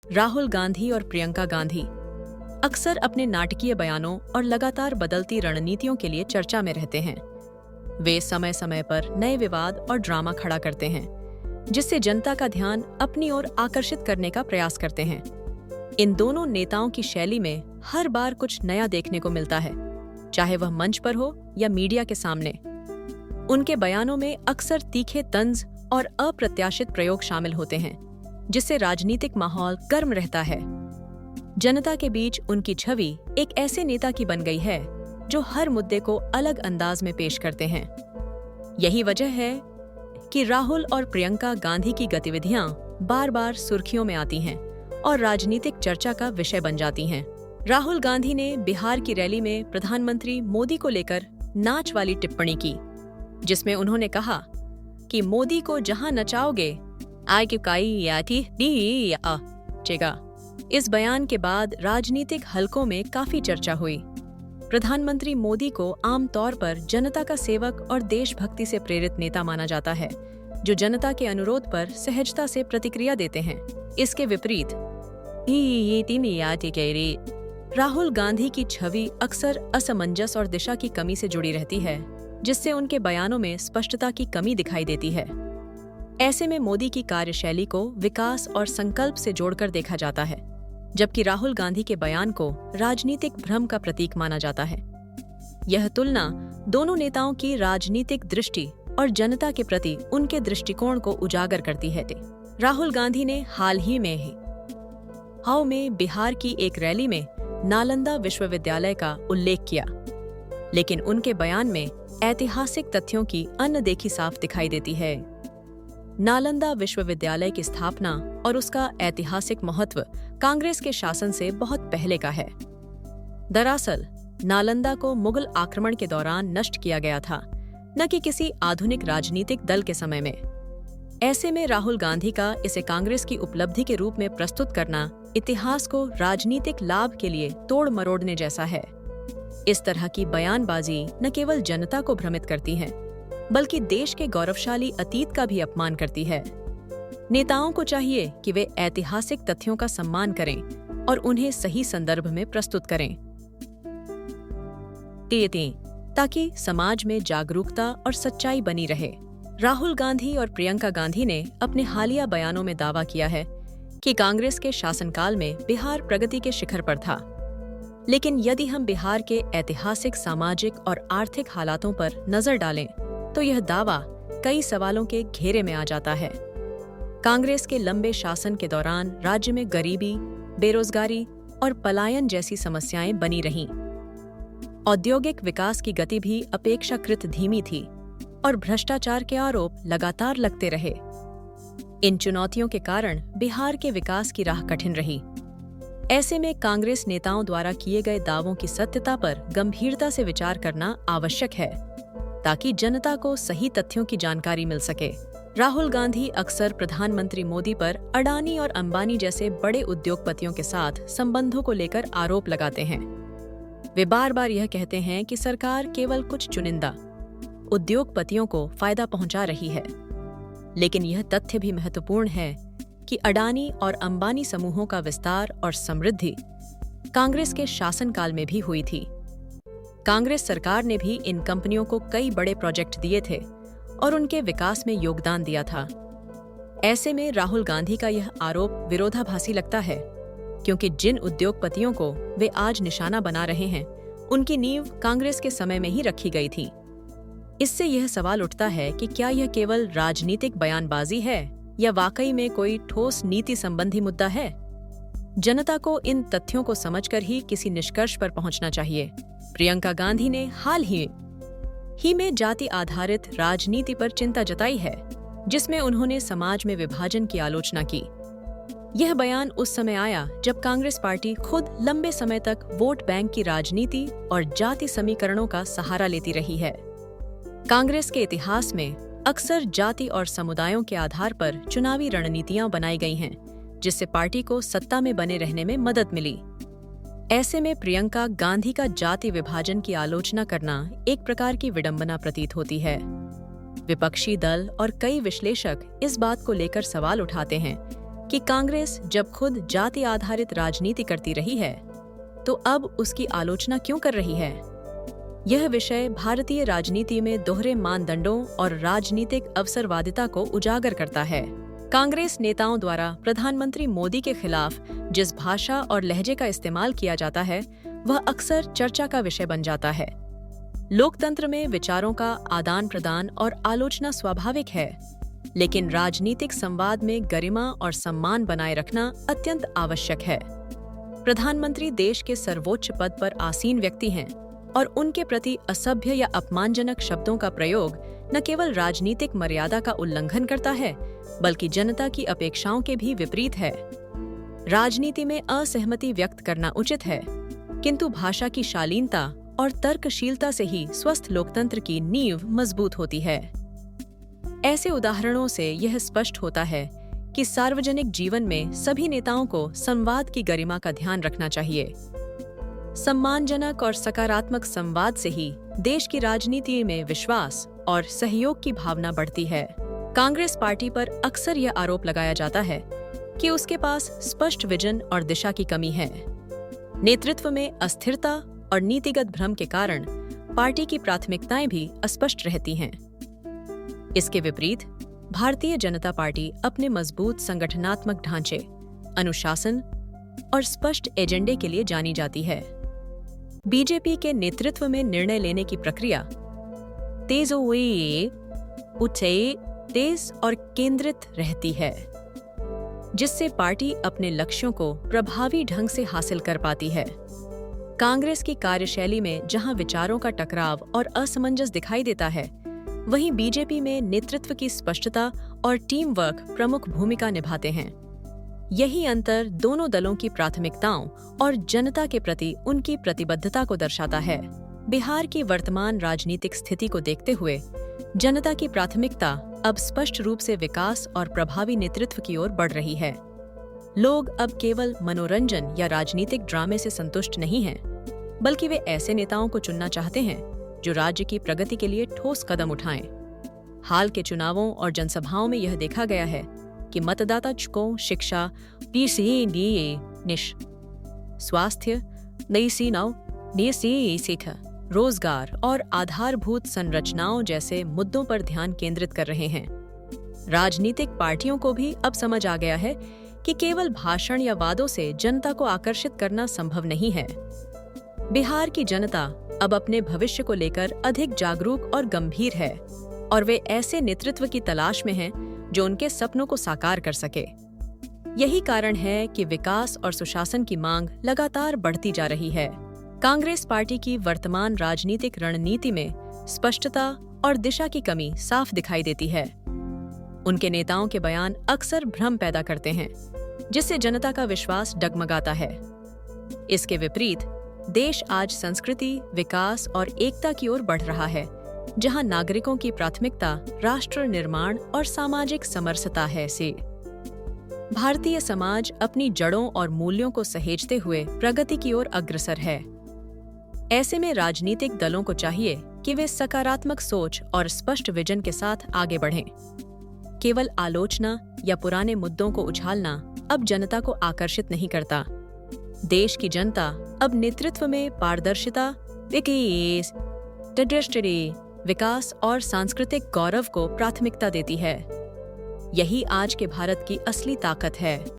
राहुल गांधी और प्रियंका गांधी अक्सर अपने नाटकीय बयानों और लगातार बदलती रणनीतियों के लिए चर्चा में रहते हैं। वे समय समय पर नए विवाद और ड्रामा खड़ा करते हैं, जिससे जनता का ध्यान अपनी ओर आकर्षित करने का प्रयास करते हैं। इन दोनों नेताओं की शैली में हर बार कुछ नया देखने को मिलता है, चाहे वह मंच पर हो या मीडिया के सामने। उनके बयानों में अक्सर तीखे तंज और अप्रत्याशित प्रयोग शामिल होते हैं, जिससे राजनीतिक माहौल गर्म रहता है। जनता के बीच उनकी छवि एक ऐसे नेता की बन गई है जो हर मुद्दे को अलग अंदाज में पेश करते हैं। यही वजह है कि राहुल और प्रियंका गांधी की गतिविधियां बार बार सुर्खियों में आती हैं और राजनीतिक चर्चा का विषय बन जाती हैं। राहुल गांधी ने बिहार की रैली में प्रधानमंत्री मोदी को लेकर नाच वाली टिप्पणी की, जिसमें उन्होंने कहा कि मोदी को जहां नचाओगे चेगा। इस बयान के बाद राजनीतिक हलकों में काफी चर्चा हुई। प्रधानमंत्री मोदी को आमतौर पर जनता का सेवक और देशभक्ति से प्रेरित नेता माना जाता है, जो जनता के अनुरोध पर सहजता से प्रतिक्रिया देते हैं। इसके विपरीत राहुल गांधी की छवि अक्सर असमंजस और दिशा की कमी से जुड़ी रहती है, जिससे उनके बयानों में स्पष्टता की कमी दिखाई देती है। ऐसे में मोदी की कार्यशैली को विकास और संकल्प से जोड़कर देखा जाता है, जबकि राहुल गांधी के बयान को राजनीतिक भ्रम का प्रतीक माना जाता है। यह तुलना दोनों नेताओं की राजनीतिक दृष्टि और जनता के प्रति उनके दृष्टिकोण को उजागर करती है। राहुल गांधी ने हाल ही में बिहार की एक रैली में नालंदा विश्वविद्यालय का उल्लेख किया, लेकिन उनके बयान में ऐतिहासिक तथ्यों की अनदेखी साफ दिखाई देती है। नालंदा विश्वविद्यालय की स्थापना और उसका ऐतिहासिक महत्व कांग्रेस के शासन से बहुत पहले का है। दरअसल नालंदा को मुगल आक्रमण के दौरान नष्ट किया गया था, न कि किसी आधुनिक राजनीतिक दल के समय में। ऐसे में राहुल गांधी का इसे कांग्रेस की उपलब्धि के रूप में प्रस्तुत करना इतिहास को राजनीतिक लाभ के लिए तोड़ मरोड़ने जैसा है। इस तरह की बयानबाजी न केवल जनता को भ्रमित करती है, बल्कि देश के गौरवशाली अतीत का भी अपमान करती है। नेताओं को चाहिए कि वे ऐतिहासिक तथ्यों का सम्मान करें और उन्हें सही संदर्भ में प्रस्तुत करें, ताकि समाज में जागरूकता और सच्चाई बनी रहे। राहुल गांधी और प्रियंका गांधी ने अपने हालिया बयानों में दावा किया है कि कांग्रेस के शासनकाल में बिहार प्रगति के शिखर पर था। लेकिन यदि हम बिहार के ऐतिहासिक, सामाजिक और आर्थिक हालातों पर नजर डालें, तो यह दावा कई सवालों के घेरे में आ जाता है। कांग्रेस के लंबे शासन के दौरान राज्य में गरीबी, बेरोजगारी और पलायन जैसी समस्याएं बनी रहीं। औद्योगिक विकास की गति भी अपेक्षाकृत धीमी थी और भ्रष्टाचार के आरोप लगातार लगते रहे। इन चुनौतियों के कारण बिहार के विकास की राह कठिन रही। ऐसे में कांग्रेस नेताओं द्वारा किए गए दावों की सत्यता पर गंभीरता से विचार करना आवश्यक है, ताकि जनता को सही तथ्यों की जानकारी मिल सके। राहुल गांधी अक्सर प्रधानमंत्री मोदी पर अडानी और अंबानी जैसे बड़े उद्योगपतियों के साथ संबंधों को लेकर आरोप लगाते हैं। वे बार बार यह कहते हैं कि सरकार केवल कुछ चुनिंदा उद्योगपतियों को फायदा पहुंचा रही है। लेकिन यह तथ्य भी महत्वपूर्ण है कि अडानी और अंबानी समूहों का विस्तार और समृद्धि कांग्रेस के शासनकाल में भी हुई थी। कांग्रेस सरकार ने भी इन कंपनियों को कई बड़े प्रोजेक्ट दिए थे और उनके विकास में योगदान दिया था। ऐसे में राहुल गांधी का यह आरोप विरोधाभासी लगता है, क्योंकि जिन उद्योगपतियों को वे आज निशाना बना रहे हैं, उनकी नींव कांग्रेस के समय में ही रखी गई थी। इससे यह सवाल उठता है कि क्या यह केवल राजनीतिक बयानबाजी है या वाकई में कोई ठोस नीति संबंधी मुद्दा है। जनता को इन तथ्यों को समझकर ही किसी निष्कर्ष पर पहुंचना चाहिए। प्रियंका गांधी ने हाल ही में जाति आधारित राजनीति पर चिंता जताई है, जिसमें उन्होंने समाज में विभाजन की आलोचना की। यह बयान उस समय आया जब कांग्रेस पार्टी खुद लंबे समय तक वोट बैंक की राजनीति और जाति समीकरणों का सहारा लेती रही है। कांग्रेस के इतिहास में अक्सर जाति और समुदायों के आधार पर चुनावी रणनीतियां बनाई गई हैं, जिससे पार्टी को सत्ता में बने रहने में मदद मिली। ऐसे में प्रियंका गांधी का जाति विभाजन की आलोचना करना एक प्रकार की विडंबना प्रतीत होती है। विपक्षी दल और कई विश्लेषक इस बात को लेकर सवाल उठाते हैं कि कांग्रेस जब खुद जाति आधारित राजनीति करती रही है, तो अब उसकी आलोचना क्यों कर रही है? यह विषय भारतीय राजनीति में दोहरे मानदंडों और राजनीतिक अवसरवादिता को उजागर करता है। कांग्रेस नेताओं द्वारा प्रधानमंत्री मोदी के खिलाफ जिस भाषा और लहजे का इस्तेमाल किया जाता है, वह अक्सर चर्चा का विषय बन जाता है। लोकतंत्र में विचारों का आदान प्रदान और आलोचना स्वाभाविक है, लेकिन राजनीतिक संवाद में गरिमा और सम्मान बनाए रखना अत्यंत आवश्यक है। प्रधानमंत्री देश के सर्वोच्च पद पर आसीन व्यक्ति हैं और उनके प्रति असभ्य या अपमानजनक शब्दों का प्रयोग न केवल राजनीतिक मर्यादा का उल्लंघन करता है, बल्कि जनता की अपेक्षाओं के भी विपरीत है। राजनीति में असहमति व्यक्त करना उचित है, किंतु भाषा की शालीनता और तर्कशीलता से ही स्वस्थ लोकतंत्र की नींव मजबूत होती है। ऐसे उदाहरणों से यह स्पष्ट होता है कि सार्वजनिक जीवन में सभी नेताओं को संवाद की गरिमा का ध्यान रखना चाहिए। सम्मानजनक और सकारात्मक संवाद से ही देश की राजनीति में विश्वास और सहयोग की भावना बढ़ती है। कांग्रेस पार्टी पर अक्सर यह आरोप लगाया जाता है कि उसके पास स्पष्ट विजन और दिशा की कमी है। नेतृत्व में अस्थिरता और नीतिगत भ्रम के कारण पार्टी की प्राथमिकताएं भी अस्पष्ट रहती हैं। इसके विपरीत भारतीय जनता पार्टी अपने मजबूत संगठनात्मक ढांचे, अनुशासन और स्पष्ट एजेंडे के लिए जानी जाती है। बीजेपी के नेतृत्व में निर्णय लेने की प्रक्रिया तेज और केंद्रित रहती है, जिससे पार्टी अपने लक्ष्यों को प्रभावी ढंग से हासिल कर पाती है। कांग्रेस की कार्यशैली में जहां विचारों का टकराव और असमंजस दिखाई देता है, वहीं बीजेपी में नेतृत्व की स्पष्टता और टीम वर्क प्रमुख भूमिका निभाते हैं। यही अंतर दोनों दलों की प्राथमिकताओं और जनता के प्रति उनकी प्रतिबद्धता को दर्शाता है। बिहार की वर्तमान राजनीतिक स्थिति को देखते हुए जनता की प्राथमिकता अब स्पष्ट रूप से विकास और प्रभावी नेतृत्व की ओर बढ़ रही है। लोग अब केवल मनोरंजन या राजनीतिक ड्रामे से संतुष्ट नहीं हैं, बल्कि वे ऐसे नेताओं को चुनना चाहते हैं जो राज्य की प्रगति के लिए ठोस कदम उठाएं। हाल के चुनावों और जनसभाओं में यह देखा गया है कि मतदाता को शिक्षा, स्वास्थ्य, रोजगार और आधारभूत संरचनाओं जैसे मुद्दों पर ध्यान केंद्रित कर रहे हैं। राजनीतिक पार्टियों को भी अब समझ आ गया है कि केवल भाषण या वादों से जनता को आकर्षित करना संभव नहीं है। बिहार की जनता अब अपने भविष्य को लेकर अधिक जागरूक और गंभीर है और वे ऐसे नेतृत्व की तलाश में हैं जो उनके सपनों को साकार कर सके। यही कारण है कि विकास और सुशासन की मांग लगातार बढ़ती जा रही है। कांग्रेस पार्टी की वर्तमान राजनीतिक रणनीति में स्पष्टता और दिशा की कमी साफ दिखाई देती है। उनके नेताओं के बयान अक्सर भ्रम पैदा करते हैं, जिससे जनता का विश्वास डगमगाता है। इसके विपरीत देश आज संस्कृति, विकास और एकता की ओर बढ़ रहा है, जहां नागरिकों की प्राथमिकता राष्ट्र निर्माण और सामाजिक समरसता है। भारतीय समाज अपनी जड़ों और मूल्यों को सहेजते हुए प्रगति की ओर अग्रसर है। ऐसे में राजनीतिक दलों को चाहिए कि वे सकारात्मक सोच और स्पष्ट विजन के साथ आगे बढ़ें। केवल आलोचना या पुराने मुद्दों को उछालना अब जनता को आकर्षित नहीं करता। देश की जनता अब नेतृत्व में पारदर्शिता, विकास और सांस्कृतिक गौरव को प्राथमिकता देती है। यही आज के भारत की असली ताकत है।